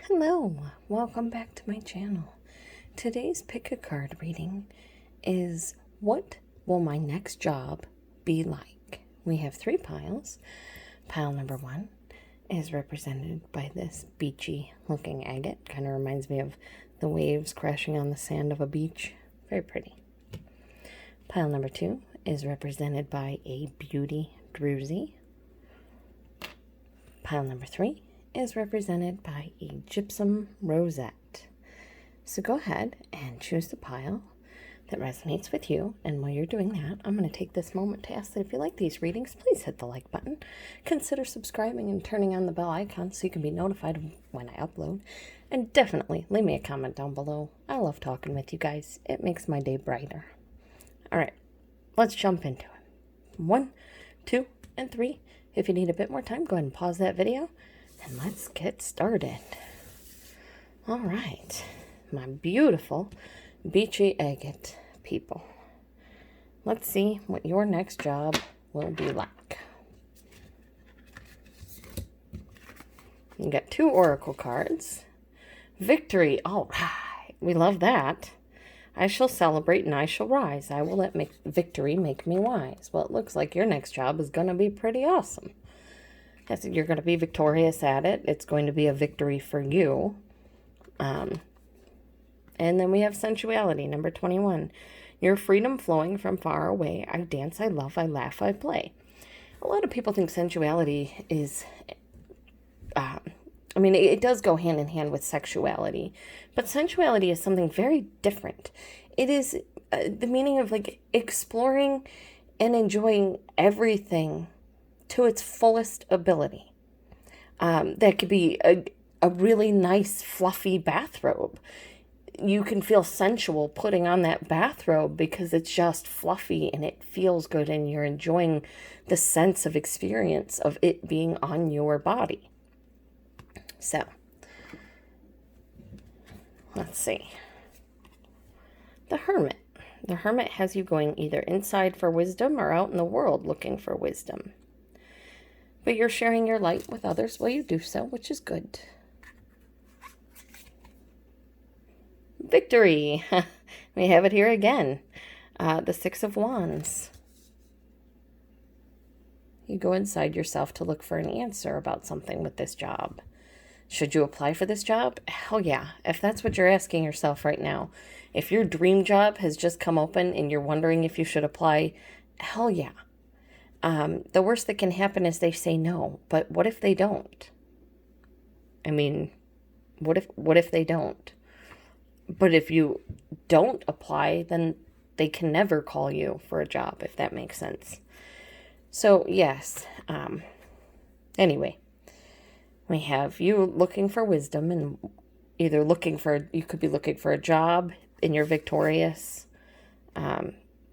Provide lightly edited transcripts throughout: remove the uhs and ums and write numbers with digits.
Hello, welcome back to my channel. Today's pick a card reading is what will my next job be like? We have 3 piles. Pile number 1 is represented by this beachy looking agate. Kind of reminds me of the waves crashing on the sand of a beach. Very pretty. Pile number 2 is represented by a beauty druzy. Pile number 3 is represented by a gypsum rosette. So go ahead and choose the pile that resonates with you. And while you're doing that, I'm going to take this moment to ask that if you like these readings, please hit the like button. Consider subscribing and turning on the bell icon so you can be notified when I upload. And definitely leave me a comment down below. I love talking with you guys. It makes my day brighter. All right, let's jump into it. 1, 2, and 3. If you need a bit more time, go ahead and pause that video. And let's get started. All right, my beautiful beachy agate people. Let's see what your next job will be like. You got 2 oracle cards. Victory, all right. We love that. I shall celebrate and I shall rise. I will let victory make me wise. Well, it looks like your next job is going to be pretty awesome. You're going to be victorious at it. It's going to be a victory for you. And then we have sensuality, number 21. Your freedom flowing from far away. I dance, I love, I laugh, I play. A lot of people think sensuality is, it does go hand in hand with sexuality. But sensuality is something very different. It is the meaning of like exploring and enjoying everything to its fullest ability. That could be a really nice fluffy bathrobe. You can feel sensual putting on that bathrobe because it's just fluffy and it feels good and you're enjoying the sense of experience of it being on your body. So, let's see. The Hermit. The Hermit has you going either inside for wisdom or out in the world looking for wisdom. But you're sharing your light with others while you do so, which is good. Victory. We have it here again. The 6 of Wands. You go inside yourself to look for an answer about something with this job. Should you apply for this job? Hell yeah. If that's what you're asking yourself right now. If your dream job has just come open and you're wondering if you should apply, hell yeah. The worst that can happen is they say no, but what if they don't? What if they don't? But if you don't apply, then they can never call you for a job, if that makes sense. So, yes. Anyway, we have you looking for wisdom and either you could be looking for a job and you're victorious.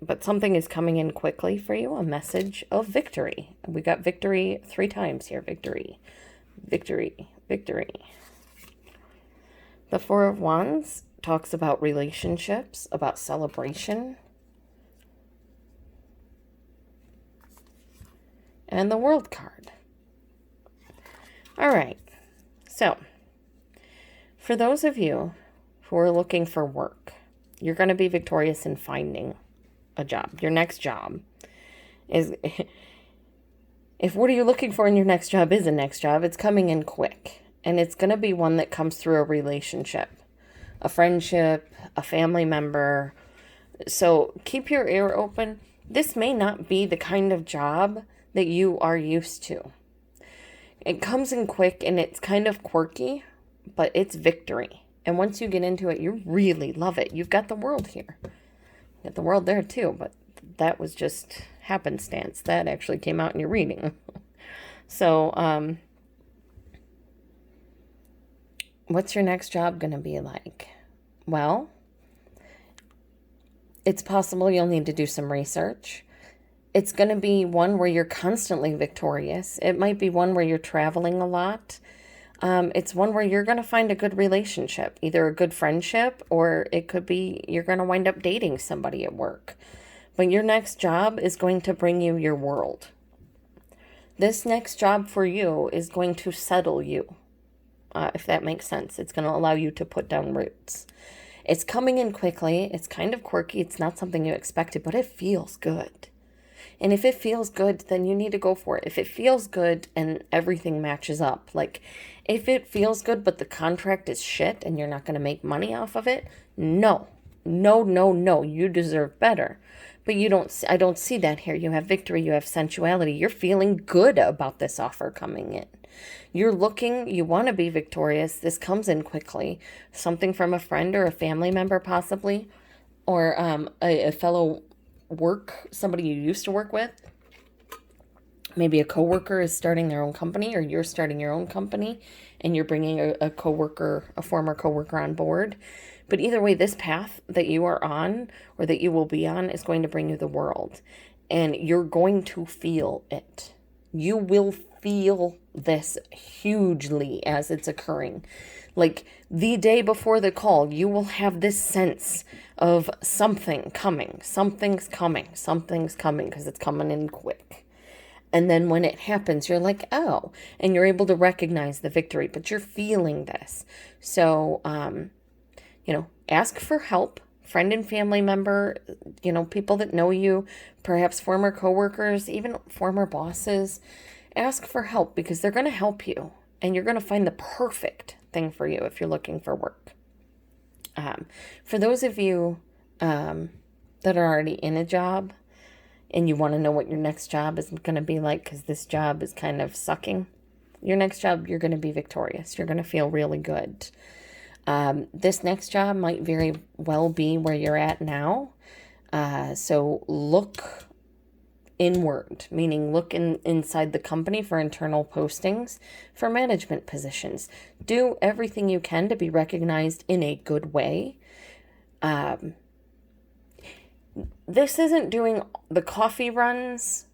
But something is coming in quickly for you, a message of victory. We got victory 3 times here. Victory, victory, victory. The 4 of Wands talks about relationships, about celebration. And the World card. All right. So, for those of you who are looking for work, you're going to be victorious in finding a job. Your next job is, if what are you looking for in your next job is a next job, it's coming in quick. And it's going to be one that comes through a relationship, a friendship, a family member. So keep your ear open. This may not be the kind of job that you are used to. It comes in quick and it's kind of quirky, but it's victory. And once you get into it, you really love it. You've got the world here. Got the world there too, but that was just happenstance. That actually came out in your reading. So, what's your next job going to be like? Well, it's possible you'll need to do some research. It's going to be one where you're constantly victorious. It might be one where you're traveling a lot. It's one where you're going to find a good relationship, either a good friendship, or it could be you're going to wind up dating somebody at work. But your next job is going to bring you your world. This next job for you is going to settle you. if that makes sense. It's going to allow you to put down roots. It's coming in quickly. It's kind of quirky. It's not something you expected, but it feels good. And if it feels good, then you need to go for it. If it feels good and everything matches up, like if it feels good, but the contract is shit and you're not going to make money off of it, no, no, no, no, you deserve better. But I don't see that here. You have victory, you have sensuality. You're feeling good about this offer coming in. You're looking, you want to be victorious. This comes in quickly. Something from a friend or a family member possibly, or a fellow somebody you used to work with. Maybe a coworker is starting their own company, or you're starting your own company and you're bringing a former coworker on board. But either way, this path that you are on or that you will be on is going to bring you the world, and you're going to feel it. You will feel this hugely as it's occurring. Like the day before the call, you will have this sense of something coming, something's coming, because it's coming in quick. And then when it happens, you're like, oh, and you're able to recognize the victory, but you're feeling this. So, ask for help, friend and family member, people that know you, perhaps former coworkers, even former bosses. Ask for help because they're going to help you, and you're going to find the perfect thing for you if you're looking for work. For those of you that are already in a job and you want to know what your next job is going to be like because this job is kind of sucking, your next job, you're going to be victorious. You're going to feel really good. This next job might very well be where you're at now. So look inward, meaning look inside the company for internal postings for management positions. Do everything you can to be recognized in a good way. This isn't doing the coffee runs.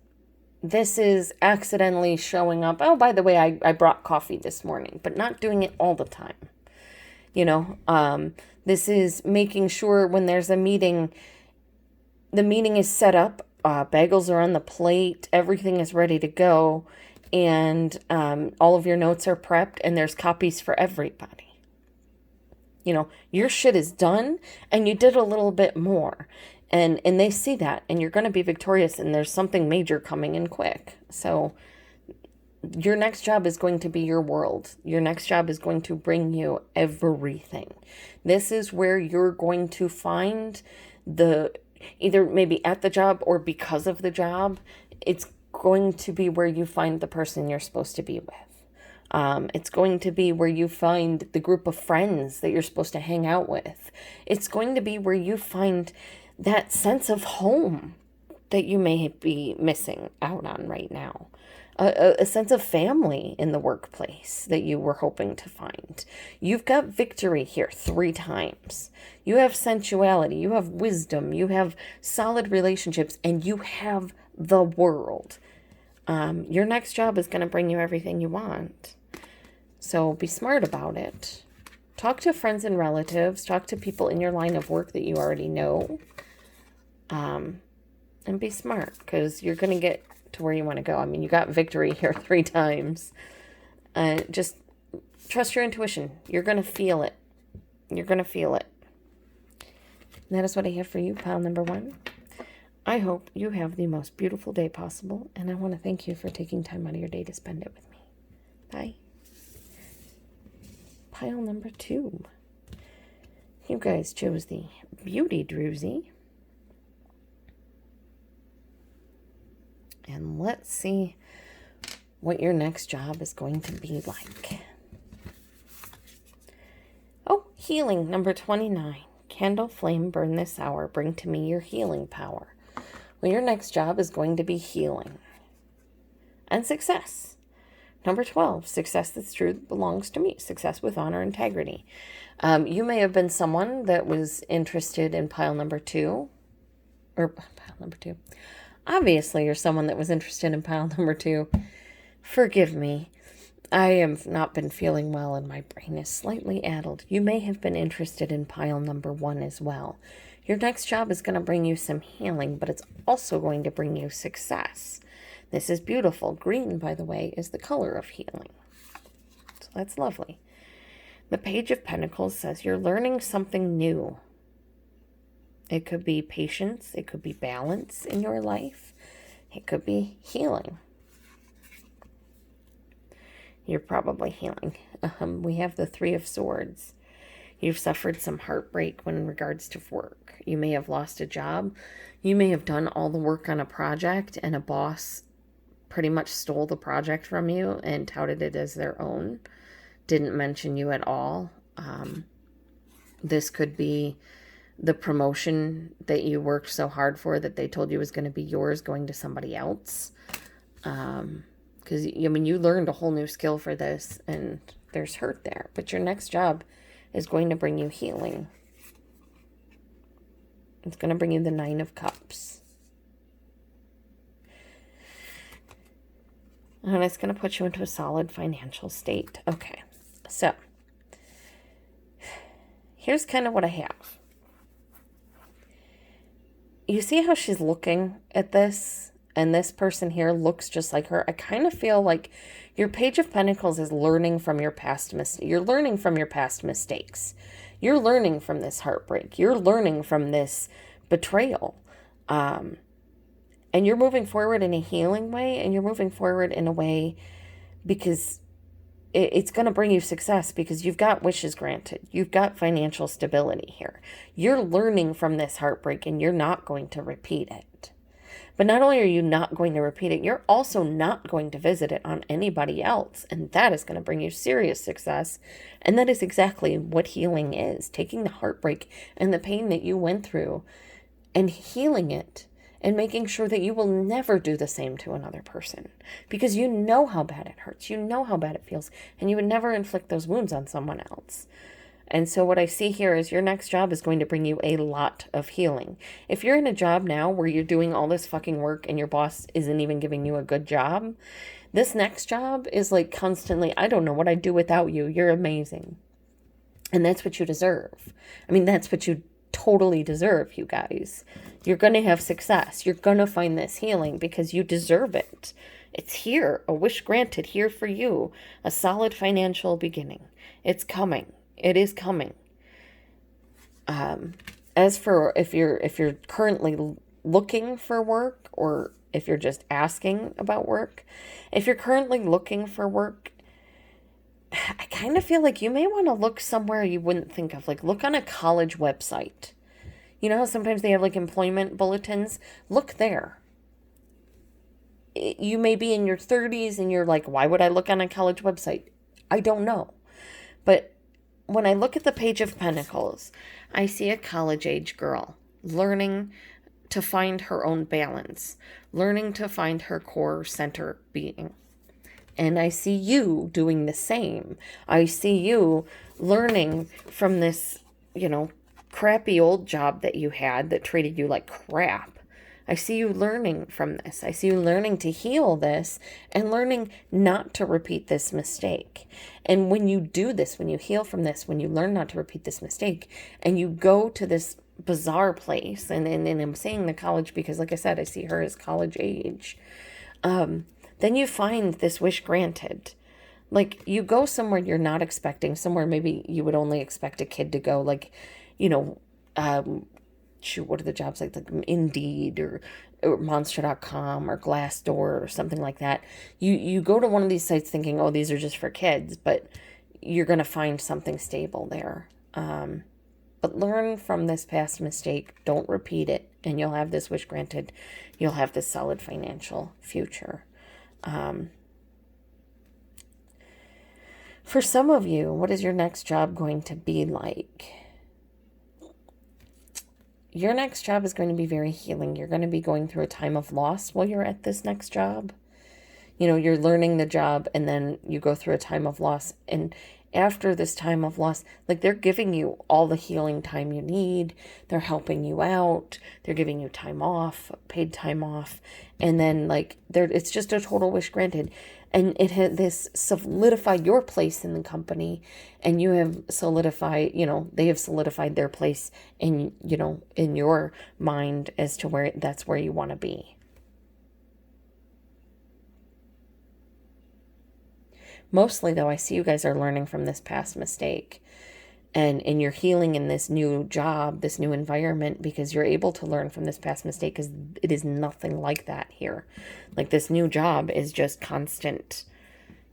This is accidentally showing up. Oh, by the way, I brought coffee this morning, but not doing it all the time. This is making sure when there's a meeting, the meeting is set up, bagels are on the plate, everything is ready to go, and all of your notes are prepped, and there's copies for everybody. Your shit is done, and you did a little bit more, and they see that, and you're going to be victorious, and there's something major coming in quick. So your next job is going to be your world. Your next job is going to bring you everything. This is where you're going to find either maybe at the job or because of the job, it's going to be where you find the person you're supposed to be with. It's going to be where you find the group of friends that you're supposed to hang out with. It's going to be where you find that sense of home that you may be missing out on right now. A sense of family in the workplace that you were hoping to find. You've got victory here 3 times. You have sensuality, you have wisdom, you have solid relationships, and you have the world. Your next job is going to bring you everything you want. So be smart about it. Talk to friends and relatives. Talk to people in your line of work that you already know. And be smart, because you're going to get to where you want to go. I mean, you got victory here 3 times. Just trust your intuition. You're going to feel it. You're going to feel it. And that is what I have for you, pile number 1. I hope you have the most beautiful day possible, and I want to thank you for taking time out of your day to spend it with me. Bye. Pile number 2. You guys chose the Beauty Druzy. And let's see what your next job is going to be like. Oh, healing, number 29. Candle flame burn this hour. Bring to me your healing power. Well, your next job is going to be healing. And success. Number 12. Success that's true belongs to me. Success with honor and integrity. You may have been someone that was interested in pile number 2. Or pile number 2. Obviously, you're someone that was interested in pile number 2. Forgive me. I have not been feeling well and my brain is slightly addled. You may have been interested in pile number 1 as well. Your next job is going to bring you some healing, but it's also going to bring you success. This is beautiful. Green, by the way, is the color of healing. So that's lovely. The Page of Pentacles says you're learning something new. It could be patience. It could be balance in your life. It could be healing. You're probably healing. We have the Three of Swords. You've suffered some heartbreak when in regards to work. You may have lost a job. You may have done all the work on a project and a boss pretty much stole the project from you and touted it as their own. Didn't mention you at all. This could be the promotion that you worked so hard for that they told you was going to be yours going to somebody else. Because, you learned a whole new skill for this and there's hurt there. But your next job is going to bring you healing. It's going to bring you the Nine of Cups. And it's going to put you into a solid financial state. Okay, so here's kind of what I have. You see how she's looking at this? And this person here looks just like her. I kind of feel like your Page of Pentacles is learning from your past mistakes. You're learning from your past mistakes. You're learning from this heartbreak. You're learning from this betrayal. And you're moving forward in a healing way. And you're moving forward in a way because it's going to bring you success because you've got wishes granted. You've got financial stability here. You're learning from this heartbreak and you're not going to repeat it. But not only are you not going to repeat it, you're also not going to visit it on anybody else. And that is going to bring you serious success. And that is exactly what healing is. Taking the heartbreak and the pain that you went through and healing it and making sure that you will never do the same to another person. Because you know how bad it hurts. You know how bad it feels. And you would never inflict those wounds on someone else. And so what I see here is your next job is going to bring you a lot of healing. If you're in a job now where you're doing all this fucking work and your boss isn't even giving you a good job, this next job is like constantly, I don't know what I'd do without you. You're amazing. And that's what you deserve. That's what you totally deserve, you guys. You're going to have success. You're going to find this healing because you deserve it. It's here. A wish granted here for you. A solid financial beginning. It's coming. It is coming. As for if you're currently looking for work or if you're just asking about work, if you're currently looking for work, I kind of feel like you may want to look somewhere you wouldn't think of. Like look on a college website. You know how sometimes they have like employment bulletins? Look there. You may be in your 30s and you're like, why would I look on a college website? I don't know. But when I look at the Page of Pentacles, I see a college-age girl learning to find her own balance, learning to find her core center being. And I see you doing the same. I see you learning from this, crappy old job that you had that treated you like crap. I see you learning from this. I see you learning to heal this and learning not to repeat this mistake. And when you do this, when you heal from this, when you learn not to repeat this mistake, and you go to this bizarre place, and I'm saying the college because, like I said, I see her as college age, then you find this wish granted. Like, you go somewhere you're not expecting, somewhere maybe you would only expect a kid to go, like, what are the jobs like Indeed or Monster.com or Glassdoor or something like that. You go to one of these sites thinking, oh, these are just for kids, but you're going to find something stable there. But learn from this past mistake. Don't repeat it, and you'll have this wish granted. You'll have this solid financial future. For some of you, what is your next job going to be like? Your next job is going to be very healing. You're going to be going through a time of loss while you're at this next job. You're learning the job and then you go through a time of loss. And after this time of loss, like they're giving you all the healing time you need. They're helping you out. They're giving you time off, paid time off. And then it's just a total wish granted. And it had this solidified your place in the company, and you have solidified, they have solidified their place in your mind as to where that's where you want to be. Mostly, though, I see you guys are learning from this past mistake. And you're healing in this new job, this new environment, because you're able to learn from this past mistake, because it is nothing like that here. Like, this new job is just constant,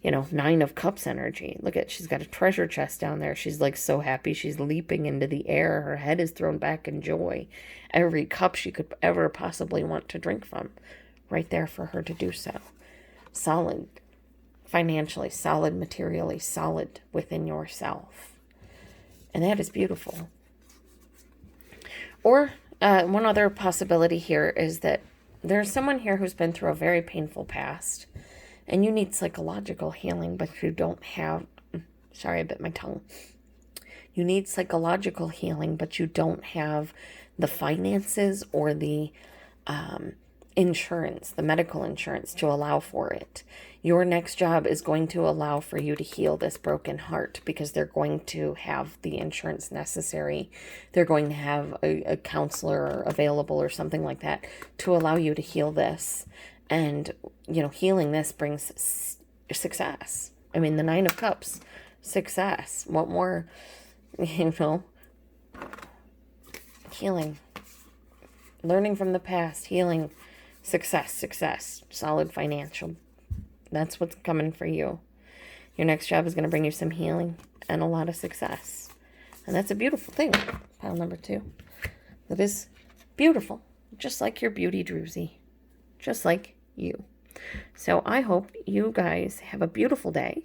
you know, 9 of Cups energy. Look at, she's got a treasure chest down there. She's like so happy. She's leaping into the air. Her head is thrown back in joy. Every cup she could ever possibly want to drink from, right there for her to do so. Solid financially, solid materially, solid within yourself. And that is beautiful. Or one other possibility here is that there's someone here who's been through a very painful past, and you need psychological healing, but you don't have, sorry, I bit my tongue. You need psychological healing, but you don't have the finances or the insurance, the medical insurance to allow for it. Your next job is going to allow for you to heal this broken heart, because they're going to have the insurance necessary. They're going to have a counselor available or something like that to allow you to heal this. And, you know, healing this brings success. I mean, the 9 of Cups, success. What more, you know, healing, learning from the past, healing, success, solid financial. That's what's coming for you. Your next job is going to bring you some healing and a lot of success. And that's a beautiful thing. Pile number 2. That is beautiful. Just like your beauty druzy. Just like you. So I hope you guys have a beautiful day.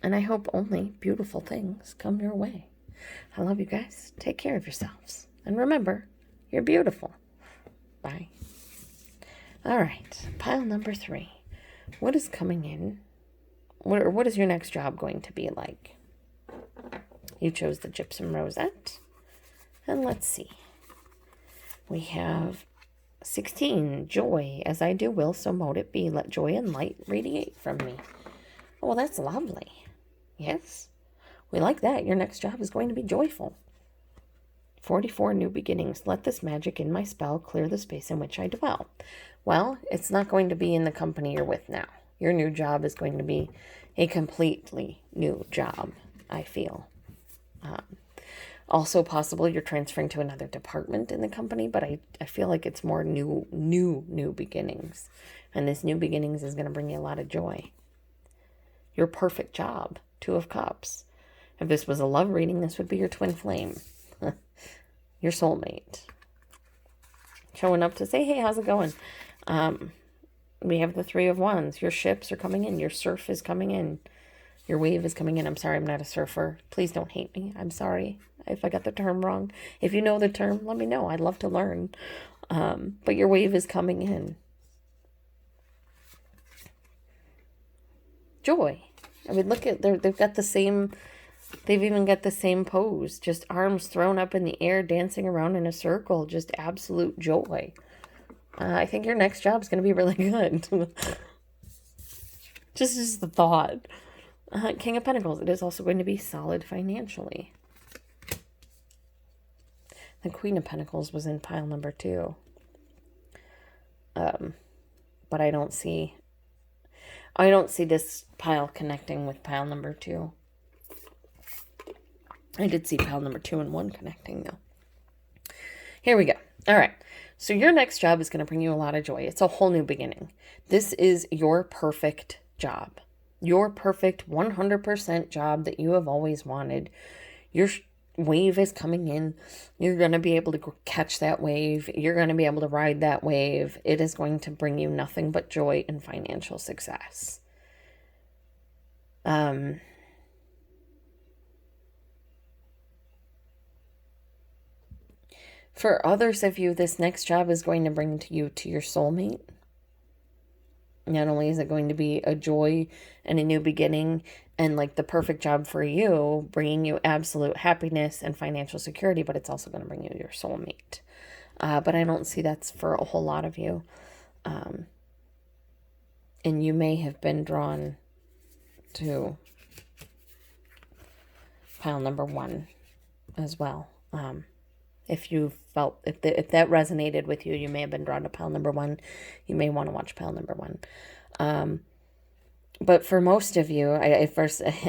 And I hope only beautiful things come your way. I love you guys. Take care of yourselves. And remember, you're beautiful. Bye. All right. Pile number 3. What is coming in? What is your next job going to be like? You chose the Gypsum Rosette. And let's see. We have 16. Joy. As I do will, so mote it be. Let joy and light radiate from me. Oh, well, that's lovely. Yes. We like that. Your next job is going to be joyful. 44. New beginnings. Let this magic in my spell clear the space in which I dwell. Well, it's not going to be in the company you're with now. Your new job is going to be a completely new job, I feel. Also possible you're transferring to another department in the company, but I feel like it's more new beginnings. And this new beginnings is going to bring you a lot of joy. Your perfect job, 2 of Cups. If this was a love reading, this would be your twin flame. Your soulmate. Showing up to say, hey, how's it going? We have the 3 of Wands. Your ships are coming in. Your surf is coming in. Your wave is coming in. I'm sorry, I'm not a surfer. Please don't hate me. I'm sorry if I got the term wrong. If you know the term, let me know. I'd love to learn. But your wave is coming in. Joy. I mean, look at, they've got the same, they've even got the same pose. Just arms thrown up in the air, dancing around in a circle. Just absolute joy. I think your next job is going to be really good. just the thought. King of Pentacles. It is also going to be solid financially. The Queen of Pentacles was in pile number 2. But I don't see this pile connecting with pile number 2. I did see pile number 2 and 1 connecting, though. Here we go. All right. So your next job is going to bring you a lot of joy. It's a whole new beginning. This is your perfect job. Your perfect 100% job that you have always wanted. Your wave is coming in. You're going to be able to catch that wave. You're going to be able to ride that wave. It is going to bring you nothing but joy and financial success. For others of you, this next job is going to bring you to your soulmate. Not only is it going to be a joy and a new beginning and like the perfect job for you, bringing you absolute happiness and financial security, but it's also going to bring you your soulmate. But I don't see that's for a whole lot of you. And you may have been drawn to pile number 1 as well. If you felt, if that resonated with you, you may have been drawn to pile number 1. You may want to watch pile number 1. But for most of you,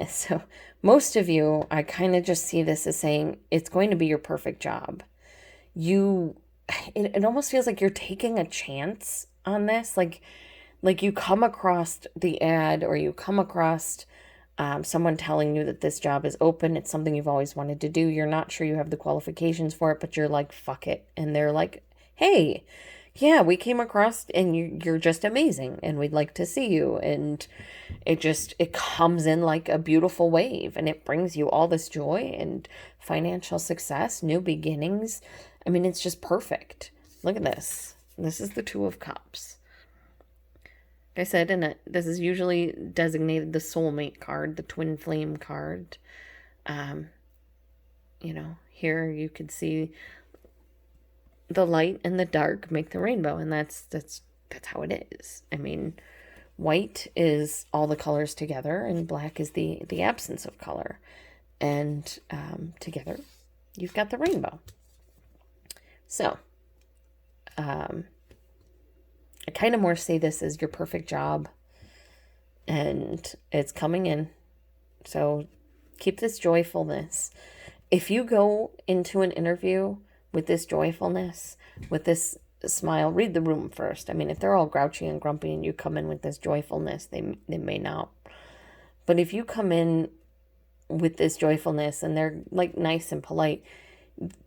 so most of you, I kind of just see this as saying it's going to be your perfect job. It almost feels like you're taking a chance on this. Like you come across the ad, or you come across someone telling you that this job is open. It's something you've always wanted to do. You're not sure you have the qualifications for it, but you're like, fuck it. And they're like, hey, yeah, we came across and you're just amazing and we'd like to see you. And it comes in like a beautiful wave, and it brings you all this joy and financial success, new beginnings. I mean, it's just perfect. Look at this. This is the Two of Cups. Like I said, this is usually designated the soulmate card, the twin flame card. Here you could see the light and the dark make the rainbow, and that's how it is. I mean, white is all the colors together, and black is the absence of color. And together, you've got the rainbow. So, I kind of more say this as your perfect job, and it's coming in. So keep this joyfulness. If you go into an interview with this joyfulness, with this smile, read the room first. I mean, if they're all grouchy and grumpy and you come in with this joyfulness, they may not. But if you come in with this joyfulness and they're like nice and polite,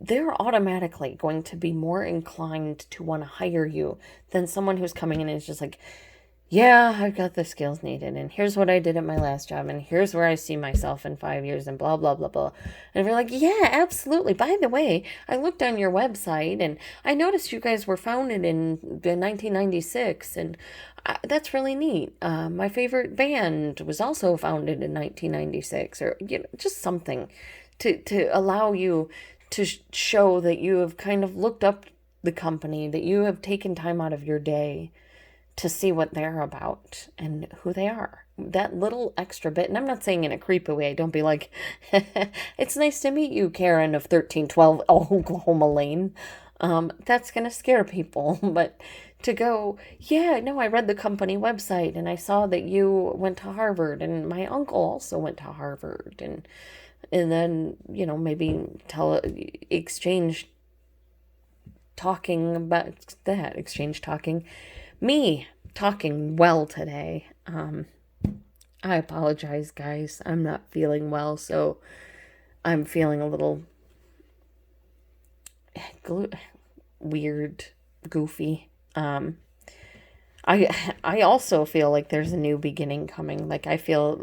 they're automatically going to be more inclined to want to hire you than someone who's coming in and is just like, yeah, I've got the skills needed, and here's what I did at my last job, and here's where I see myself in 5 years, and blah, blah, blah, blah. And if you're like, yeah, absolutely. By the way, I looked on your website, and I noticed you guys were founded in 1996, and that's really neat. My favorite band was also founded in 1996, or just something to allow you to show that you have kind of looked up the company, that you have taken time out of your day to see what they're about and who they are. That little extra bit, and I'm not saying in a creepy way, don't be like, it's nice to meet you, Karen of 1312 Oklahoma Lane. That's going to scare people. But to go, yeah, no, I read the company website and I saw that you went to Harvard, and my uncle also went to Harvard. And then, maybe exchange talking about that, me talking well today. I apologize, guys. I'm not feeling well, so I'm feeling a little weird, goofy. I also feel like there's a new beginning coming. Like I feel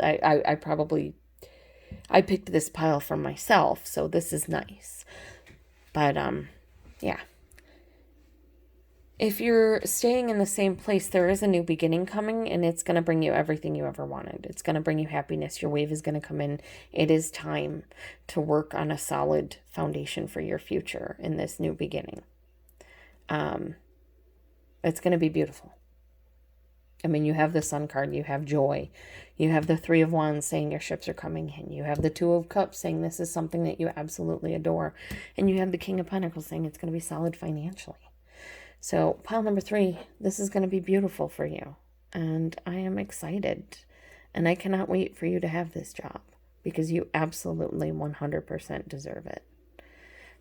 I picked this pile for myself, so this is nice. But yeah. If you're staying in the same place, there is a new beginning coming, and it's going to bring you everything you ever wanted. It's going to bring you happiness. Your wave is going to come in. It is time to work on a solid foundation for your future in this new beginning. It's going to be beautiful. I mean, you have the Sun card, you have joy. You have the Three of Wands saying your ships are coming in. You have the Two of Cups saying this is something that you absolutely adore. And you have the King of Pentacles saying it's going to be solid financially. So pile number 3, this is going to be beautiful for you. And I am excited. And I cannot wait for you to have this job, because you absolutely 100% deserve it.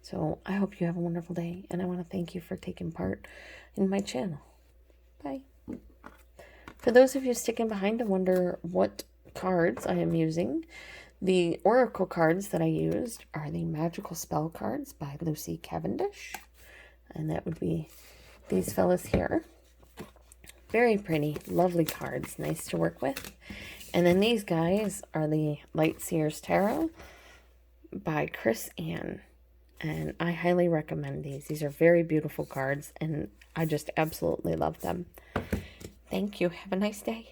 So I hope you have a wonderful day. And I want to thank you for taking part in my channel. Bye. For those of you sticking behind and wonder what cards I am using, the oracle cards that I used are the Magickal spell cards by Lucy Cavendish. And that would be these fellas here. Very pretty, lovely cards, nice to work with. And then these guys are the Light Seers Tarot by Chris Ann. And I highly recommend these. These are very beautiful cards, and I just absolutely love them. Thank you. Have a nice day.